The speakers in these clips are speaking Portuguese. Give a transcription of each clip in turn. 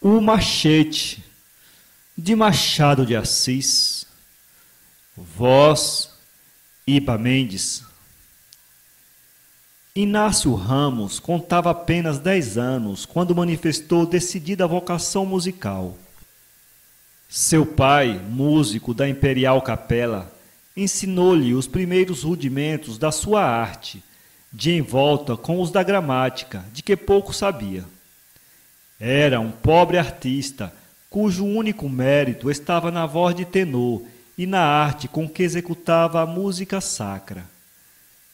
O Machete, de Machado de Assis. Voz, Iba Mendes. Inácio Ramos contava apenas 10 anos quando manifestou decidida vocação musical. Seu pai, músico da Imperial Capela, ensinou-lhe os primeiros rudimentos da sua arte, de envolta com os da gramática, de que pouco sabia. Era um pobre artista, cujo único mérito estava na voz de tenor e na arte com que executava a música sacra.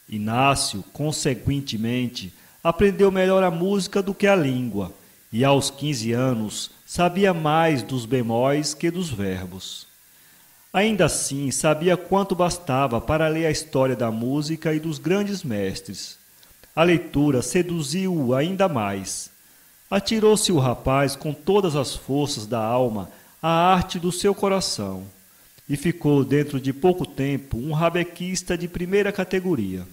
Inácio, consequentemente, aprendeu melhor a música do que a língua, e aos 15 anos sabia mais dos bemóis que dos verbos. Ainda assim, sabia quanto bastava para ler a história da música e dos grandes mestres. A leitura seduziu-o ainda mais. Atirou-se o rapaz com todas as forças da alma à arte do seu coração, e ficou, dentro de pouco tempo, um rabequista de primeira categoria.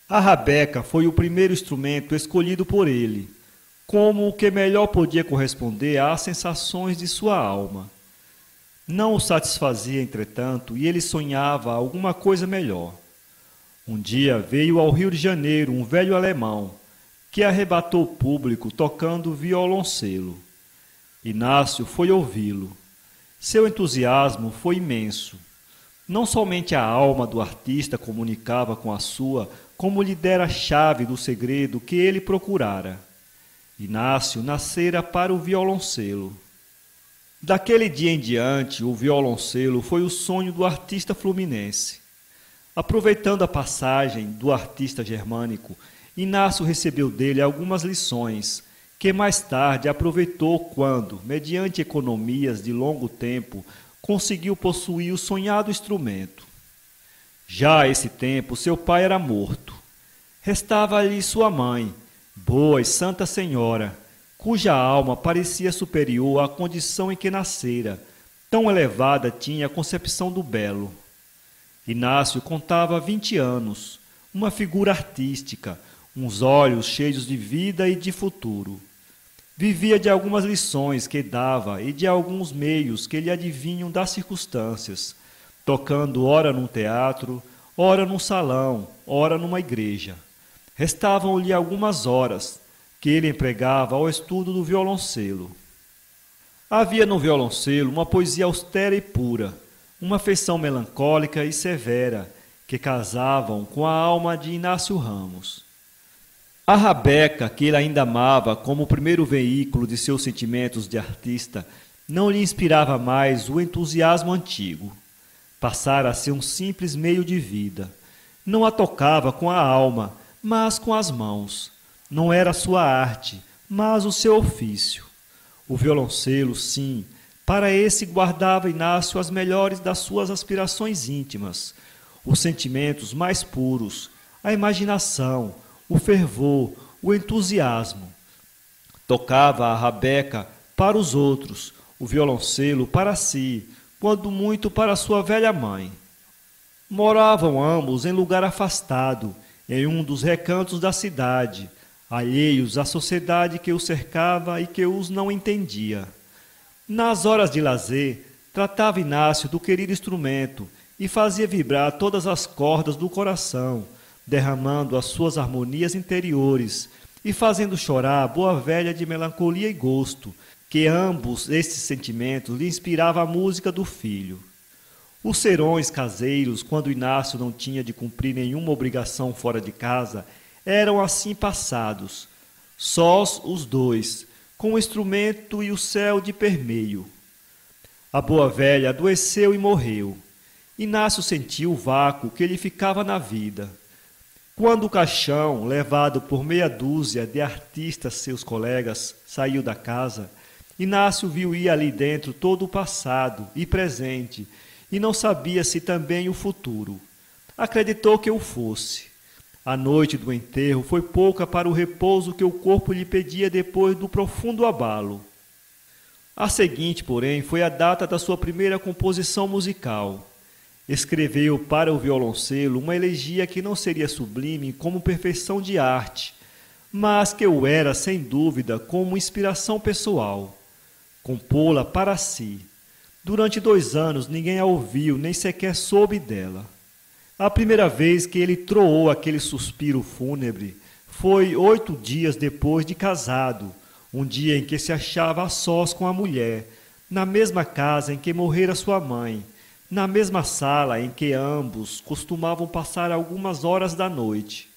A rabeca foi o primeiro instrumento escolhido por ele, como o que melhor podia corresponder às sensações de sua alma. Não o satisfazia, entretanto, e ele sonhava alguma coisa melhor. Um dia veio ao Rio de Janeiro um velho alemão, que arrebatou o público tocando violoncelo. Inácio foi ouvi-lo. Seu entusiasmo foi imenso. Não somente a alma do artista comunicava com a sua, como lhe dera a chave do segredo que ele procurara. Inácio nascera para o violoncelo. Daquele dia em diante, o violoncelo foi o sonho do artista fluminense. Aproveitando a passagem do artista germânico, Inácio recebeu dele algumas lições, que mais tarde aproveitou quando, mediante economias de longo tempo, conseguiu possuir o sonhado instrumento. Já a esse tempo, seu pai era morto. Restava-lhe sua mãe, boa e santa senhora, cuja alma parecia superior à condição em que nascera, tão elevada tinha a concepção do belo. Inácio contava 20 anos, uma figura artística, uns olhos cheios de vida e de futuro. Vivia de algumas lições que dava e de alguns meios que lhe adivinham das circunstâncias, tocando ora num teatro, ora num salão, ora numa igreja. Restavam-lhe algumas horas, que ele empregava ao estudo do violoncelo. Havia no violoncelo uma poesia austera e pura, uma feição melancólica e severa, que casavam com a alma de Inácio Ramos. A rabeca, que ele ainda amava como o primeiro veículo de seus sentimentos de artista, não lhe inspirava mais o entusiasmo antigo. Passara a ser um simples meio de vida. Não a tocava com a alma, mas com as mãos. Não era sua arte, mas o seu ofício. O violoncelo, sim, para esse guardava Inácio as melhores das suas aspirações íntimas, os sentimentos mais puros, a imaginação, o fervor, o entusiasmo. Tocava a rabeca para os outros, o violoncelo para si, quando muito para sua velha mãe. Moravam ambos em lugar afastado, em um dos recantos da cidade, alheios à sociedade que os cercava e que os não entendia. Nas horas de lazer, tratava Inácio do querido instrumento e fazia vibrar todas as cordas do coração, derramando as suas harmonias interiores e fazendo chorar a boa velha de melancolia e gosto, que ambos estes sentimentos lhe inspirava a música do filho. Os serões caseiros, quando Inácio não tinha de cumprir nenhuma obrigação fora de casa, eram assim passados, sós os dois, com o instrumento e o céu de permeio. A boa velha adoeceu e morreu. Inácio sentiu o vácuo que lhe ficava na vida. Quando o caixão, levado por meia dúzia de artistas seus colegas, saiu da casa, Inácio viu ir ali dentro todo o passado e presente, e não sabia se também o futuro. Acreditou que o fosse. A noite do enterro foi pouca para o repouso que o corpo lhe pedia depois do profundo abalo. A seguinte, porém, foi a data da sua primeira composição musical. Escreveu para o violoncelo uma elegia que não seria sublime como perfeição de arte, mas que o era, sem dúvida, como inspiração pessoal. compô-la para si. Durante 2 anos ninguém a ouviu, nem sequer soube dela. A primeira vez que ele troou aquele suspiro fúnebre foi 8 dias depois de casado, um dia em que se achava a sós com a mulher, na mesma casa em que morrera sua mãe, na mesma sala em que ambos costumavam passar algumas horas da noite.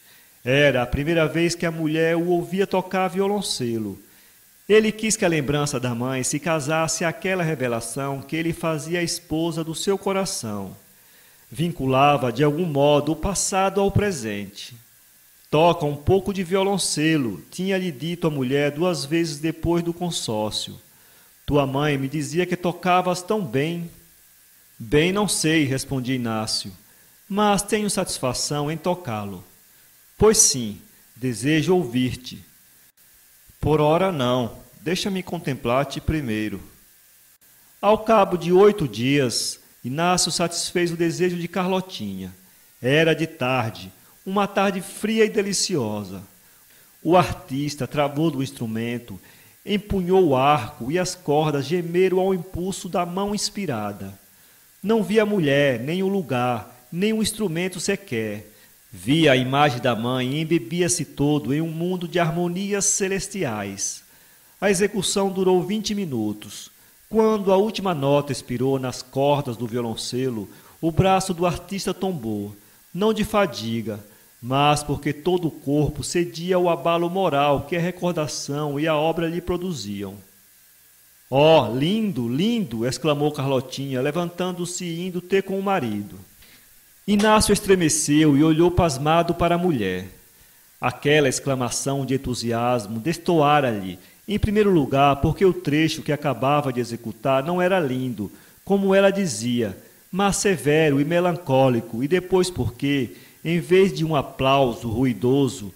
Era a primeira vez que a mulher o ouvia tocar violoncelo. Ele quis que a lembrança da mãe se casasse àquela revelação que ele fazia a esposa do seu coração. Vinculava, de algum modo, o passado ao presente. Toca um pouco de violoncelo, tinha-lhe dito a mulher 2 vezes depois do consórcio. Tua mãe me dizia que tocavas tão bem. Bem, não sei, respondia Inácio, mas tenho satisfação em tocá-lo. Pois sim, desejo ouvir-te. Por ora não, deixa-me contemplar-te primeiro. Ao cabo de 8 dias, Inácio satisfez o desejo de Carlotinha. Era de tarde, uma tarde fria e deliciosa. O artista travou do instrumento, empunhou o arco e as cordas gemeram ao impulso da mão inspirada. Não via a mulher, nem o lugar, nem o instrumento sequer. Via a imagem da mãe e embebia-se todo em um mundo de harmonias celestiais. A execução durou 20 minutos. Quando a última nota expirou nas cordas do violoncelo, o braço do artista tombou, não de fadiga, mas porque todo o corpo cedia ao abalo moral que a recordação e a obra lhe produziam. «Oh, lindo, lindo!» exclamou Carlotinha, levantando-se e indo ter com o marido. Inácio estremeceu e olhou pasmado para a mulher. Aquela exclamação de entusiasmo destoara-lhe, em primeiro lugar, porque o trecho que acabava de executar não era lindo, como ela dizia, mas severo e melancólico, e depois porque, em vez de um aplauso ruidoso,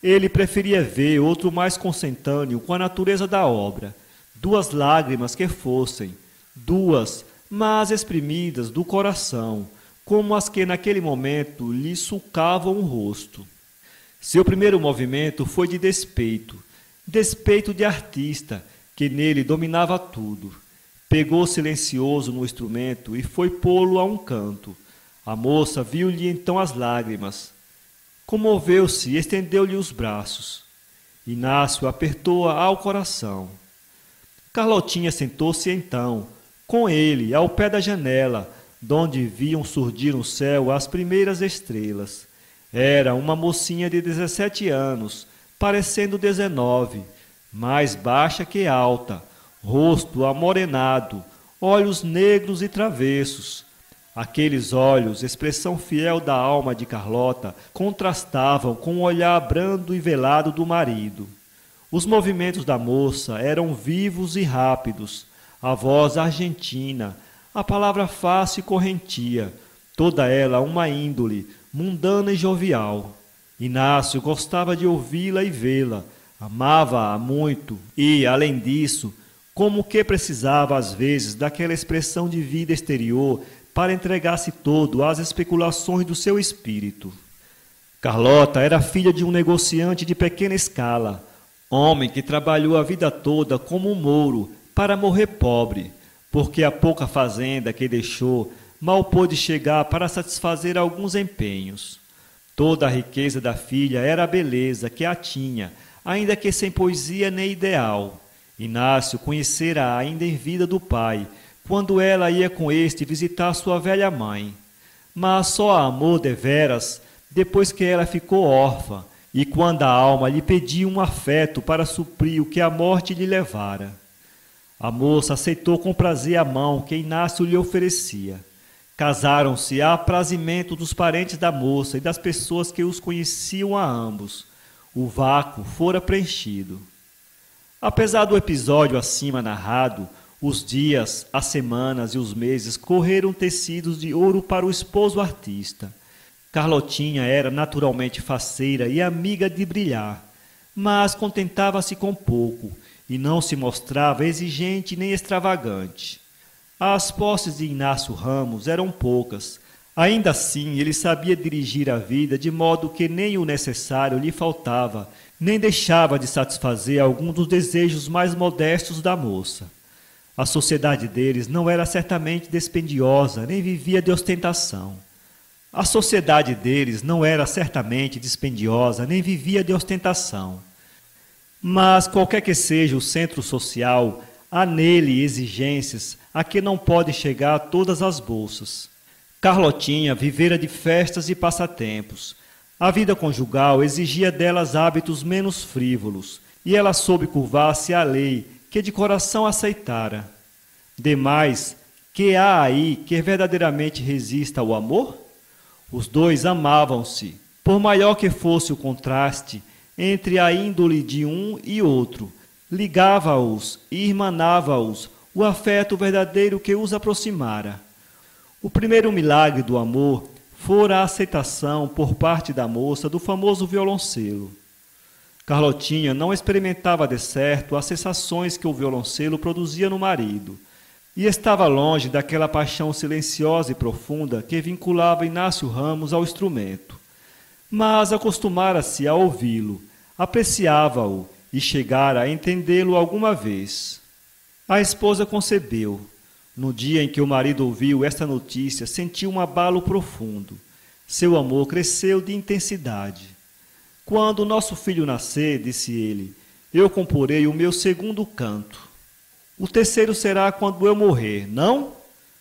ele preferia ver outro mais consentâneo com a natureza da obra, 2 lágrimas que fossem, 2, mas exprimidas do coração, como as que naquele momento lhe sulcavam o rosto. Seu primeiro movimento foi de despeito de artista, que nele dominava tudo. Pegou silencioso no instrumento e foi pô-lo a um canto. A moça viu-lhe então as lágrimas. Comoveu-se e estendeu-lhe os braços. Inácio apertou-a ao coração. Carlotinha sentou-se então, com ele, ao pé da janela, donde viam surgir no céu as primeiras estrelas. Era uma mocinha de 17 anos, parecendo 19, mais baixa que alta, rosto amorenado, olhos negros e travessos. Aqueles olhos, expressão fiel da alma de Carlota, contrastavam com o olhar brando e velado do marido. Os movimentos da moça eram vivos e rápidos, a voz argentina, a palavra fácil e correntia, toda ela uma índole, mundana e jovial. Inácio gostava de ouvi-la e vê-la, amava-a muito e, além disso, como que precisava às vezes daquela expressão de vida exterior para entregar-se todo às especulações do seu espírito. Carlota era filha de um negociante de pequena escala, homem que trabalhou a vida toda como um mouro para morrer pobre, porque a pouca fazenda que deixou mal pôde chegar para satisfazer alguns empenhos. Toda a riqueza da filha era a beleza que a tinha, ainda que sem poesia nem ideal. Inácio conhecera ainda em vida do pai, quando ela ia com este visitar sua velha mãe. Mas só a amou deveras depois que ela ficou órfã, e quando a alma lhe pedia um afeto para suprir o que a morte lhe levara. A moça aceitou com prazer a mão que Inácio lhe oferecia. Casaram-se a aprazimento dos parentes da moça e das pessoas que os conheciam a ambos. O vácuo fora preenchido. Apesar do episódio acima narrado, os dias, as semanas e os meses correram tecidos de ouro para o esposo artista. Carlotinha era naturalmente faceira e amiga de brilhar, mas contentava-se com pouco e não se mostrava exigente nem extravagante. As posses de Inácio Ramos eram poucas. Ainda assim, ele sabia dirigir a vida de modo que nem o necessário lhe faltava, nem deixava de satisfazer algum dos desejos mais modestos da moça. A sociedade deles não era certamente dispendiosa, nem vivia de ostentação. A sociedade deles não era certamente dispendiosa, nem vivia de ostentação. Mas, qualquer que seja o centro social, há nele exigências a que não pode chegar todas as bolsas. Carlotinha vivera de festas e passatempos. A vida conjugal exigia delas hábitos menos frívolos, e ela soube curvar-se à lei que de coração aceitara. Demais, que há aí que verdadeiramente resista ao amor? Os dois amavam-se, por maior que fosse o contraste entre a índole de um e outro, ligava-os e irmanava-os o afeto verdadeiro que os aproximara. O primeiro milagre do amor fora a aceitação por parte da moça do famoso violoncelo. Carlotinha não experimentava de certo as sensações que o violoncelo produzia no marido, e estava longe daquela paixão silenciosa e profunda que vinculava Inácio Ramos ao instrumento. Mas acostumara-se a ouvi-lo, apreciava-o e chegara a entendê-lo alguma vez. A esposa concebeu. No dia em que o marido ouviu esta notícia, sentiu um abalo profundo. Seu amor cresceu de intensidade. Quando nosso filho nascer, disse ele, eu comporei o meu segundo canto. O terceiro será quando eu morrer, não?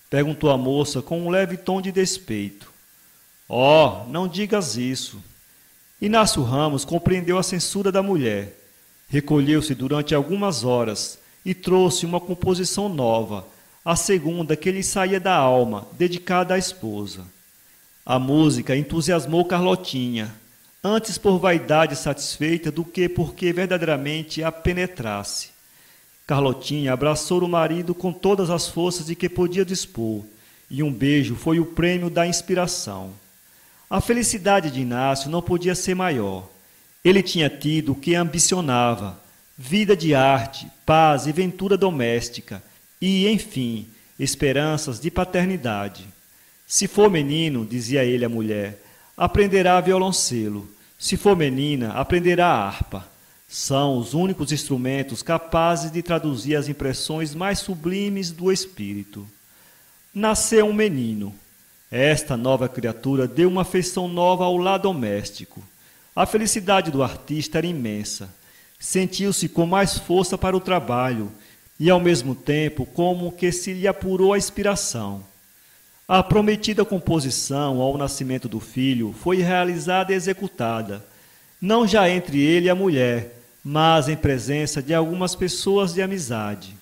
Perguntou a moça com um leve tom de despeito. Oh, não digas isso. Inácio Ramos compreendeu a censura da mulher. Recolheu-se durante algumas horas e trouxe uma composição nova, a segunda que lhe saía da alma, dedicada à esposa. A música entusiasmou Carlotinha, antes por vaidade satisfeita do que porque verdadeiramente a penetrasse. Carlotinha abraçou o marido com todas as forças de que podia dispor, e um beijo foi o prêmio da inspiração. A felicidade de Inácio não podia ser maior. Ele tinha tido o que ambicionava, vida de arte, paz e ventura doméstica, e, enfim, esperanças de paternidade. Se for menino, dizia ele à mulher, aprenderá violoncelo. Se for menina, aprenderá harpa. São os únicos instrumentos capazes de traduzir as impressões mais sublimes do espírito. Nasceu um menino. Esta nova criatura deu uma feição nova ao lar doméstico. A felicidade do artista era imensa. Sentiu-se com mais força para o trabalho e, ao mesmo tempo, como que se lhe apurou a inspiração. A prometida composição ao nascimento do filho foi realizada e executada, não já entre ele e a mulher, mas em presença de algumas pessoas de amizade.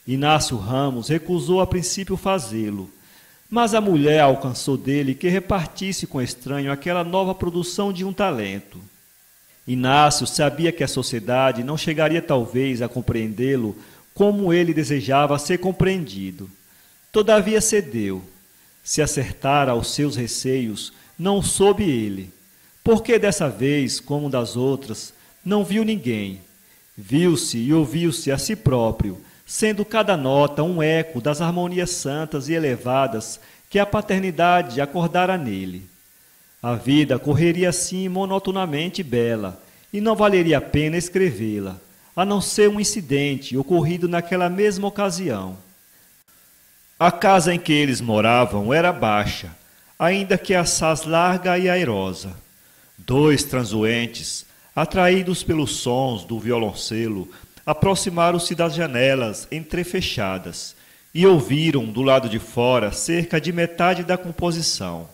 Inácio Ramos recusou a princípio fazê-lo, mas a mulher alcançou dele que repartisse com o estranho aquela nova produção de um talento. Inácio sabia que a sociedade não chegaria talvez a compreendê-lo como ele desejava ser compreendido. Todavia cedeu. Se acertara aos seus receios, não soube ele, porque dessa vez, como das outras, não viu ninguém. Viu-se e ouviu-se a si próprio, sendo cada nota um eco das harmonias santas e elevadas que a paternidade acordara nele. A vida correria assim monotonamente bela, e não valeria a pena escrevê-la, a não ser um incidente ocorrido naquela mesma ocasião. A casa em que eles moravam era baixa, ainda que assaz larga e airosa. Dois transuentes, atraídos pelos sons do violoncelo, aproximaram-se das janelas entrefechadas e ouviram do lado de fora cerca de metade da composição.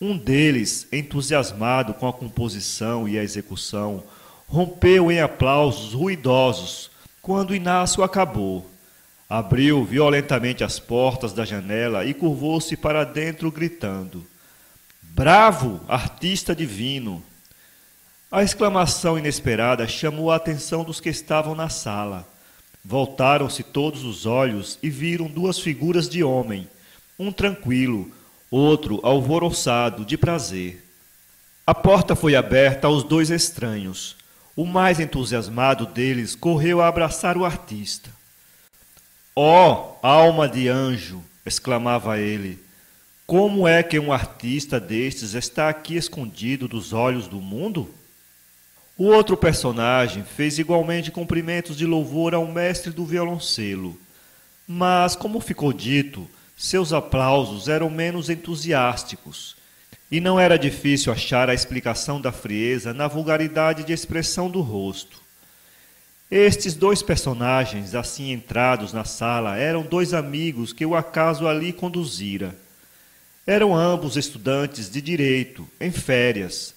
Um deles, entusiasmado com a composição e a execução, rompeu em aplausos ruidosos quando Inácio acabou. Abriu violentamente as portas da janela e curvou-se para dentro gritando: "Bravo, artista divino!" A exclamação inesperada chamou a atenção dos que estavam na sala. Voltaram-se todos os olhos e viram duas figuras de homem, um tranquilo, outro alvoroçado de prazer. A porta foi aberta aos dois estranhos. O mais entusiasmado deles correu a abraçar o artista. "Ó, alma de anjo!" exclamava ele. "Como é que um artista destes está aqui escondido dos olhos do mundo?" O outro personagem fez igualmente cumprimentos de louvor ao mestre do violoncelo. Mas, como ficou dito, seus aplausos eram menos entusiásticos, e não era difícil achar a explicação da frieza na vulgaridade de expressão do rosto. Estes dois personagens, assim entrados na sala, eram dois amigos que o acaso ali conduzira. Eram ambos estudantes de direito, em férias.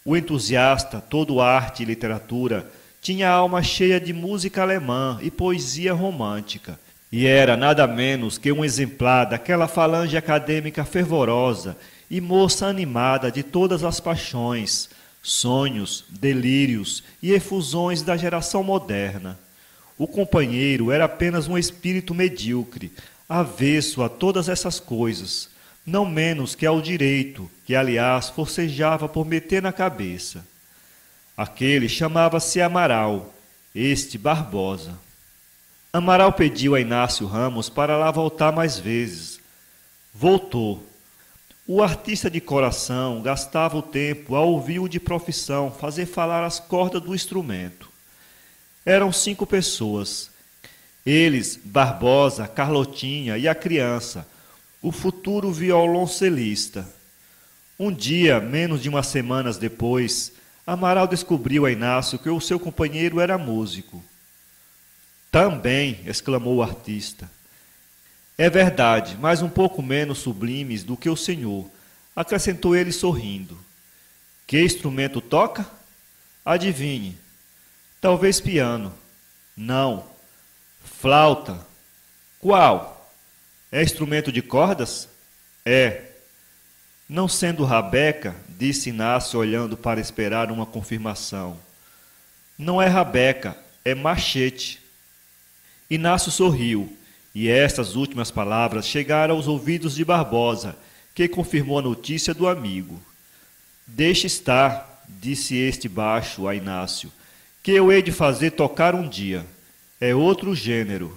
O entusiasta, todo arte e literatura, tinha a alma cheia de música alemã e poesia romântica, e era nada menos que um exemplar daquela falange acadêmica fervorosa e moça animada de todas as paixões, sonhos, delírios e efusões da geração moderna. O companheiro era apenas um espírito medíocre, avesso a todas essas coisas, não menos que ao direito, que aliás forcejava por meter na cabeça. Aquele chamava-se Amaral, este Barbosa. Amaral pediu a Inácio Ramos para lá voltar mais vezes. Voltou. O artista de coração gastava o tempo a ouvir-o de profissão fazer falar as cordas do instrumento. Eram 5 pessoas. Eles, Barbosa, Carlotinha e a criança, o futuro violoncelista. Um dia, menos de umas semanas depois, Amaral descobriu a Inácio que o seu companheiro era músico. Também, exclamou o artista. É verdade, mas um pouco menos sublimes do que o senhor, acrescentou ele sorrindo. Que instrumento toca? Adivinhe. Talvez piano. Não. Flauta. Qual? É instrumento de cordas? É. Não sendo rabeca, disse Inácio olhando para esperar uma confirmação. Não é rabeca, é machete. Inácio sorriu, e estas últimas palavras chegaram aos ouvidos de Barbosa, que confirmou a notícia do amigo. Deixe estar, disse este baixo a Inácio, que eu hei de fazer tocar um dia. É outro gênero.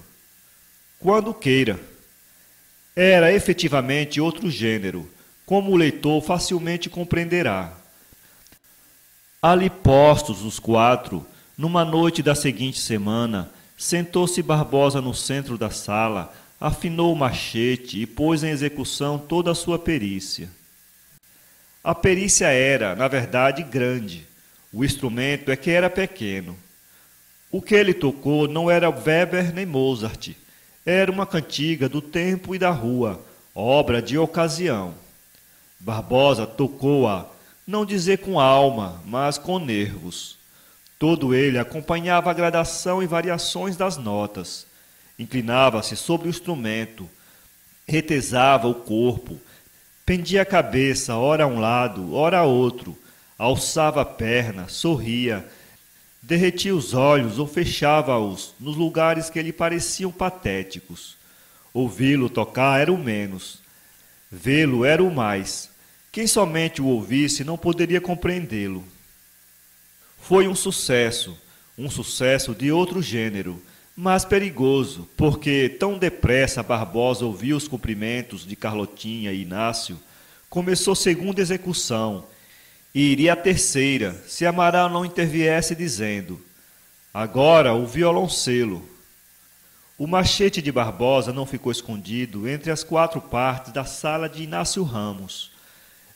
Quando queira. Era efetivamente outro gênero, como o leitor facilmente compreenderá. Ali postos os 4, numa noite da seguinte semana, sentou-se Barbosa no centro da sala, afinou o machete e pôs em execução toda a sua perícia. A perícia era, na verdade, grande. O instrumento é que era pequeno. O que ele tocou não era Weber nem Mozart. Era uma cantiga do tempo e da rua, obra de ocasião. Barbosa tocou-a, não dizer com alma, mas com nervos. Todo ele acompanhava a gradação e variações das notas. Inclinava-se sobre o instrumento, retesava o corpo, pendia a cabeça, ora a um lado, ora a outro, alçava a perna, sorria, derretia os olhos ou fechava-os nos lugares que lhe pareciam patéticos. Ouvi-lo tocar era o menos, vê-lo era o mais. Quem somente o ouvisse não poderia compreendê-lo. Foi um sucesso de outro gênero, mas perigoso, porque tão depressa Barbosa ouviu os cumprimentos de Carlotinha e Inácio, começou segunda execução, e iria a terceira, se Amaral não interviesse dizendo: agora o violoncelo. O machete de Barbosa não ficou escondido entre as 4 partes da sala de Inácio Ramos.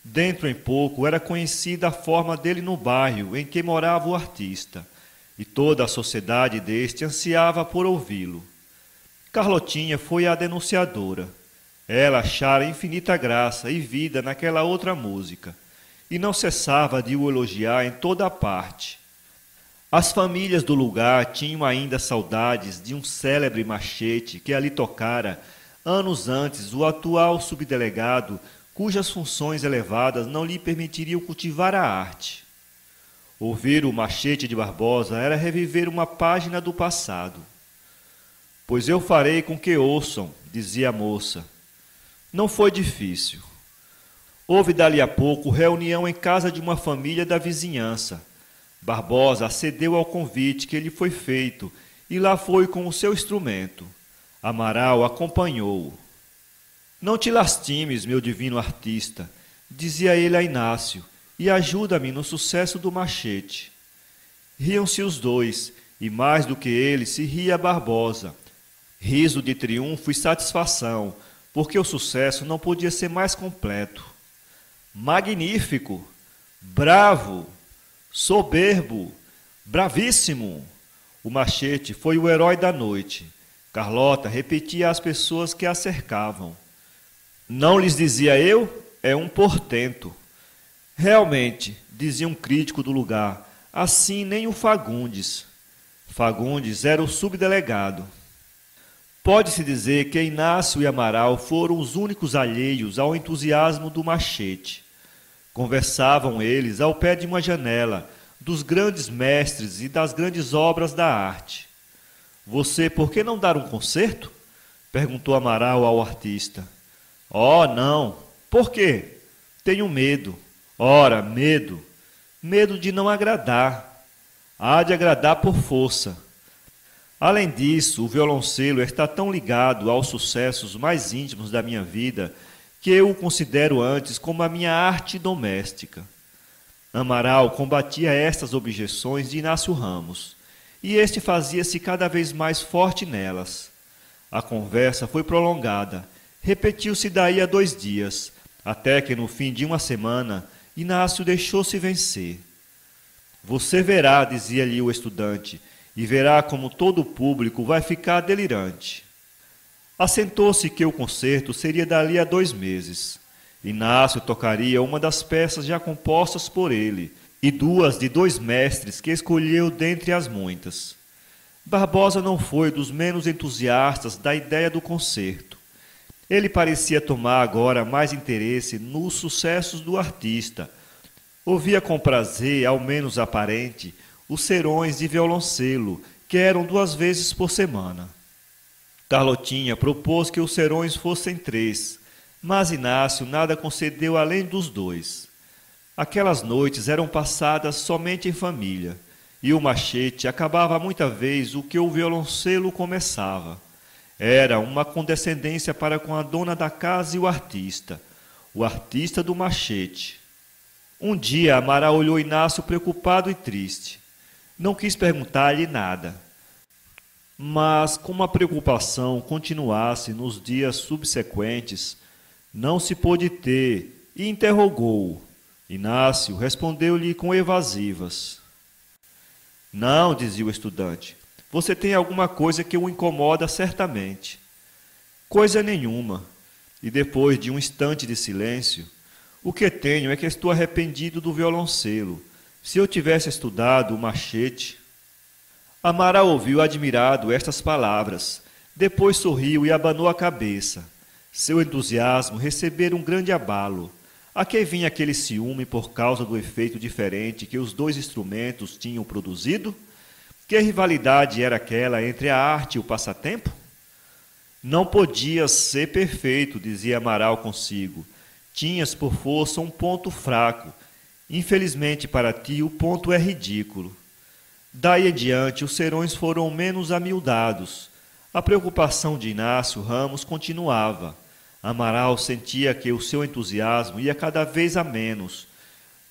Dentro em pouco era conhecida a forma dele no bairro em que morava o artista, e toda a sociedade deste ansiava por ouvi-lo. Carlotinha foi a denunciadora. Ela achara infinita graça e vida naquela outra música, e não cessava de o elogiar em toda a parte. As famílias do lugar tinham ainda saudades de um célebre machete que ali tocara, anos antes, o atual subdelegado, cujas funções elevadas não lhe permitiriam cultivar a arte. Ouvir o machete de Barbosa era reviver uma página do passado. Pois eu farei com que ouçam, dizia a moça. Não foi difícil. Houve dali a pouco reunião em casa de uma família da vizinhança. Barbosa acedeu ao convite que lhe foi feito e lá foi com o seu instrumento. Amaral acompanhou-o. Não te lastimes, meu divino artista, dizia ele a Inácio, e ajuda-me no sucesso do machete. Riam-se os dois, e mais do que ele se ria Barbosa. Riso de triunfo e satisfação, porque o sucesso não podia ser mais completo. Magnífico! Bravo! Soberbo! Bravíssimo! O Machete foi o herói da noite. Carlota repetia às pessoas que a cercavam. Não lhes dizia eu? É um portento. Realmente, dizia um crítico do lugar, assim nem o Fagundes. Fagundes era o subdelegado. Pode-se dizer que Inácio e Amaral foram os únicos alheios ao entusiasmo do Machete. Conversavam eles ao pé de uma janela dos grandes mestres e das grandes obras da arte. Você, por que não dar um concerto? Perguntou Amaral ao artista. Oh, não. Por quê? Tenho medo. Ora, medo. Medo de não agradar. Há de agradar por força. Além disso, o violoncelo está tão ligado aos sucessos mais íntimos da minha vida que eu o considero antes como a minha arte doméstica. Amaral combatia estas objeções de Inácio Ramos, e este fazia-se cada vez mais forte nelas. A conversa foi prolongada, repetiu-se daí a 2 dias, até que no fim de uma semana, Inácio deixou-se vencer. Você verá, dizia-lhe o estudante, e verá como todo o público vai ficar delirante. Assentou-se que o concerto seria dali a 2 meses. Inácio tocaria uma das peças já compostas por ele, e 2 de 2 mestres que escolheu dentre as muitas. Barbosa não foi dos menos entusiastas da ideia do concerto. Ele parecia tomar agora mais interesse nos sucessos do artista. Ouvia com prazer, ao menos aparente, os serões de violoncelo, que eram 2 vezes por semana. Carlotinha propôs que os serões fossem 3, mas Inácio nada concedeu além dos 2. Aquelas noites eram passadas somente em família, e o Machete acabava muita vez o que o violoncelo começava. Era uma condescendência para com a dona da casa e o artista do Machete. Um dia Amaral olhou Inácio preocupado e triste. Não quis perguntar-lhe nada. Mas, como a preocupação continuasse nos dias subsequentes, não se pôde ter e interrogou-o. Inácio respondeu-lhe com evasivas. Não, dizia o estudante, você tem alguma coisa que o incomoda certamente. Coisa nenhuma. E depois de um instante de silêncio, o que tenho é que estou arrependido do violoncelo. Se eu tivesse estudado o Machete... Amaral ouviu admirado estas palavras, depois sorriu e abanou a cabeça. Seu entusiasmo recebera um grande abalo. A que vinha aquele ciúme por causa do efeito diferente que os 2 instrumentos tinham produzido? Que rivalidade era aquela entre a arte e o passatempo? Não podias ser perfeito, dizia Amaral consigo. Tinhas por força um ponto fraco. Infelizmente para ti o ponto é ridículo. Daí em diante os serões foram menos amiudados. A preocupação de Inácio Ramos continuava. Amaral sentia que o seu entusiasmo ia cada vez a menos.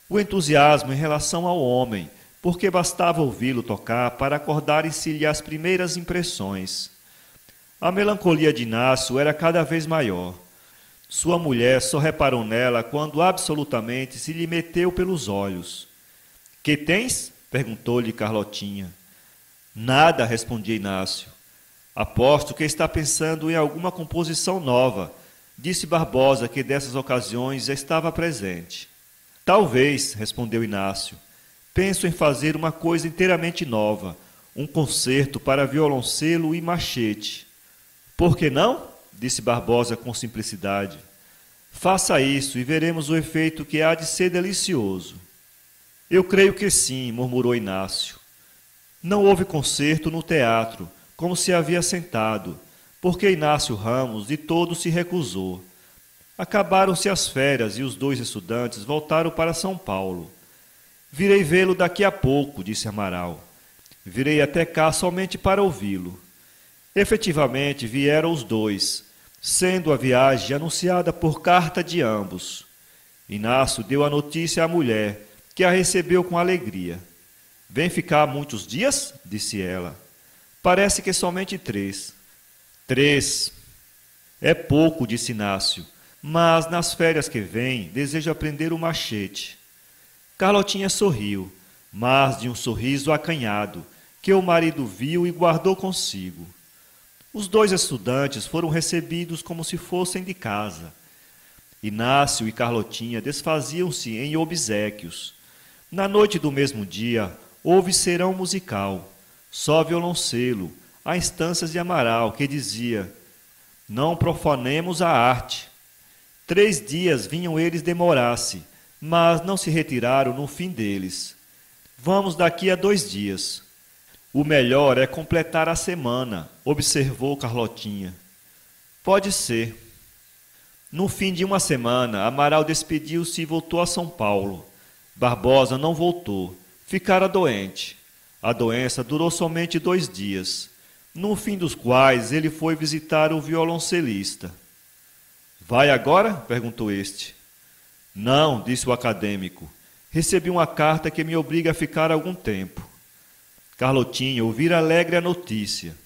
O entusiasmo em relação ao homem, porque bastava ouvi-lo tocar para acordarem-se-lhe as primeiras impressões. A melancolia de Inácio era cada vez maior. Sua mulher só reparou nela quando absolutamente se lhe meteu pelos olhos. — Que tens? Perguntou-lhe Carlotinha. Nada, respondia Inácio. Aposto que está pensando em alguma composição nova, disse Barbosa, que dessas ocasiões estava presente. Talvez, respondeu Inácio. Penso em fazer uma coisa inteiramente nova, um concerto para violoncelo e machete. Por que não? Disse Barbosa com simplicidade. Faça isso e veremos o efeito que há de ser delicioso. Eu creio que sim, murmurou Inácio. Não houve concerto no teatro, como se havia sentado, porque Inácio Ramos de todo se recusou. Acabaram-se as férias e os 2 estudantes voltaram para São Paulo. Virei vê-lo daqui a pouco, disse Amaral. Virei até cá somente para ouvi-lo. Efetivamente vieram os 2, sendo a viagem anunciada por carta de ambos. Inácio deu a notícia à mulher, que a recebeu com alegria. Vem ficar muitos dias? Disse ela. Parece que somente 3. 3. É pouco, disse Inácio, mas nas férias que vêm desejo aprender o machete. Carlotinha sorriu, mas de um sorriso acanhado, que o marido viu e guardou consigo. Os dois estudantes foram recebidos como se fossem de casa. Inácio e Carlotinha desfaziam-se em obséquios. Na noite do mesmo dia, houve serão musical, só violoncelo, a instâncias de Amaral, que dizia: não profanemos a arte. 3 dias vinham eles demorar-se, mas não se retiraram no fim deles. Vamos daqui a 2 dias. O melhor é completar a semana, observou Carlotinha. Pode ser. No fim de uma semana, Amaral despediu-se e voltou a São Paulo. Barbosa não voltou. Ficara doente. A doença durou somente 2 dias, no fim dos quais ele foi visitar o violoncelista. Vai agora? Perguntou este. Não, disse o acadêmico. Recebi uma carta que me obriga a ficar algum tempo. Carlotinha ouvira alegre a notícia.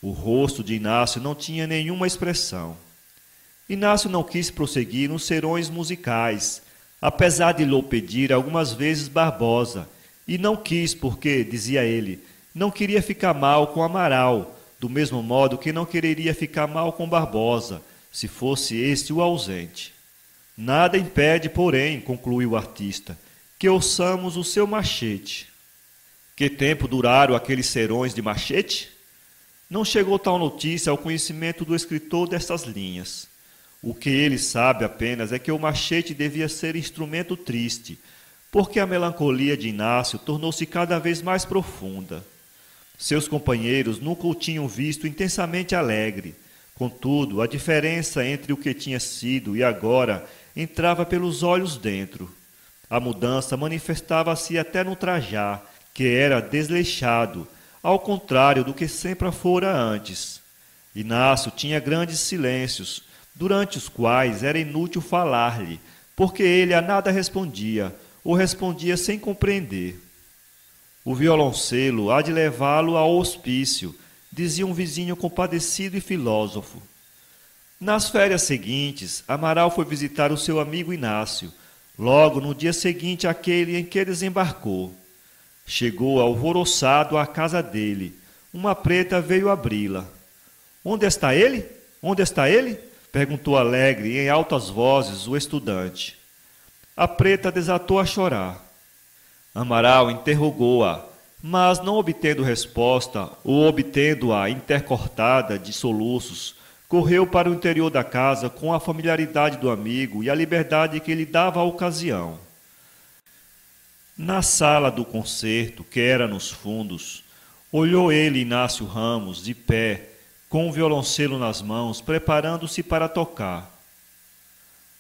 O rosto de Inácio não tinha nenhuma expressão. Inácio não quis prosseguir nos serões musicais, apesar de lhe pedir algumas vezes Barbosa, e não quis porque, dizia ele, não queria ficar mal com Amaral, do mesmo modo que não quereria ficar mal com Barbosa, se fosse este o ausente. Nada impede, porém, concluiu o artista, que ouçamos o seu machete. Que tempo duraram aqueles serões de machete? Não chegou tal notícia ao conhecimento do escritor destas linhas. O que ele sabe apenas é que o machete devia ser instrumento triste, porque a melancolia de Inácio tornou-se cada vez mais profunda. Seus companheiros nunca o tinham visto intensamente alegre. Contudo, a diferença entre o que tinha sido e agora entrava pelos olhos dentro. A mudança manifestava-se até no trajar, que era desleixado, ao contrário do que sempre fora antes. Inácio tinha grandes silêncios, durante os quais era inútil falar-lhe, porque ele a nada respondia, ou respondia sem compreender. O violoncelo há de levá-lo ao hospício, dizia um vizinho compadecido e filósofo. Nas férias seguintes, Amaral foi visitar o seu amigo Inácio, logo no dia seguinte àquele em que desembarcou. Chegou alvoroçado à casa dele. Uma preta veio abri-la. Onde está ele? Onde está ele? Perguntou alegre em altas vozes o estudante. A preta desatou a chorar. Amaral interrogou-a, mas não obtendo resposta ou obtendo-a intercortada de soluços, correu para o interior da casa com a familiaridade do amigo e a liberdade que lhe dava a ocasião. Na sala do concerto, que era nos fundos, olhou ele Inácio Ramos, de pé, com o violoncelo nas mãos, preparando-se para tocar.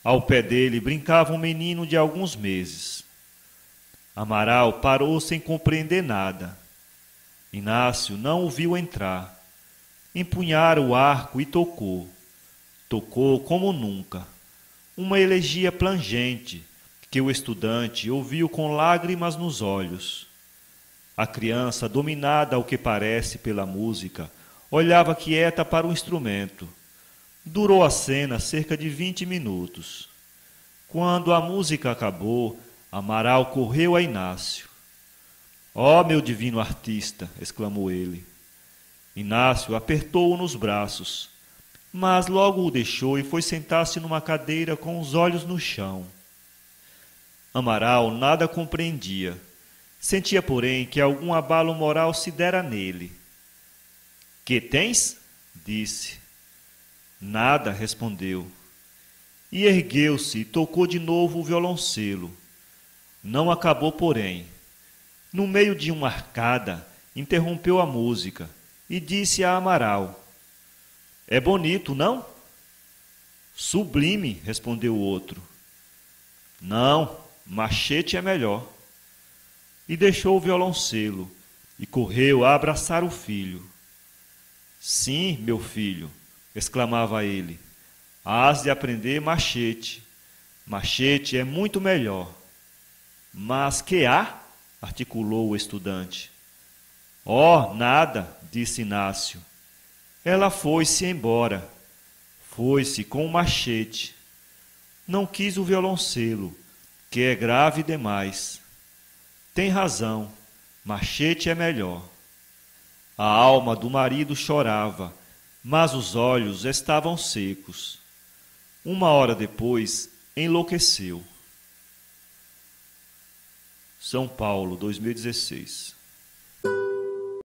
Ao pé dele brincava um menino de alguns meses. Amaral parou sem compreender nada. Inácio não o viu entrar. Empunhara o arco e tocou. Tocou como nunca. Uma elegia plangente, que o estudante ouviu com lágrimas nos olhos. A criança, dominada ao que parece pela música, olhava quieta para o instrumento. Durou a cena cerca de 20 minutos. Quando a música acabou, Amaral correu a Inácio. Ó, meu divino artista! Exclamou ele. Inácio apertou-o nos braços, mas logo o deixou e foi sentar-se numa cadeira com os olhos no chão. Amaral nada compreendia. Sentia, porém, que algum abalo moral se dera nele. Que tens? Disse. Nada, respondeu. E ergueu-se e tocou de novo o violoncelo. Não acabou, porém. No meio de uma arcada, interrompeu a música e disse a Amaral: É bonito, não? Sublime, respondeu o outro. Não, machete é melhor. E deixou o violoncelo e correu a abraçar o filho. Sim, meu filho, exclamava ele, hás de aprender machete. Machete é muito melhor. Mas que há? Articulou o estudante. Oh, nada, disse Inácio. Ela foi-se embora. Foi-se com o machete. Não quis o violoncelo, que é grave demais. Tem razão, machete é melhor. A alma do marido chorava, mas os olhos estavam secos. Uma hora depois, enlouqueceu. São Paulo, 2016.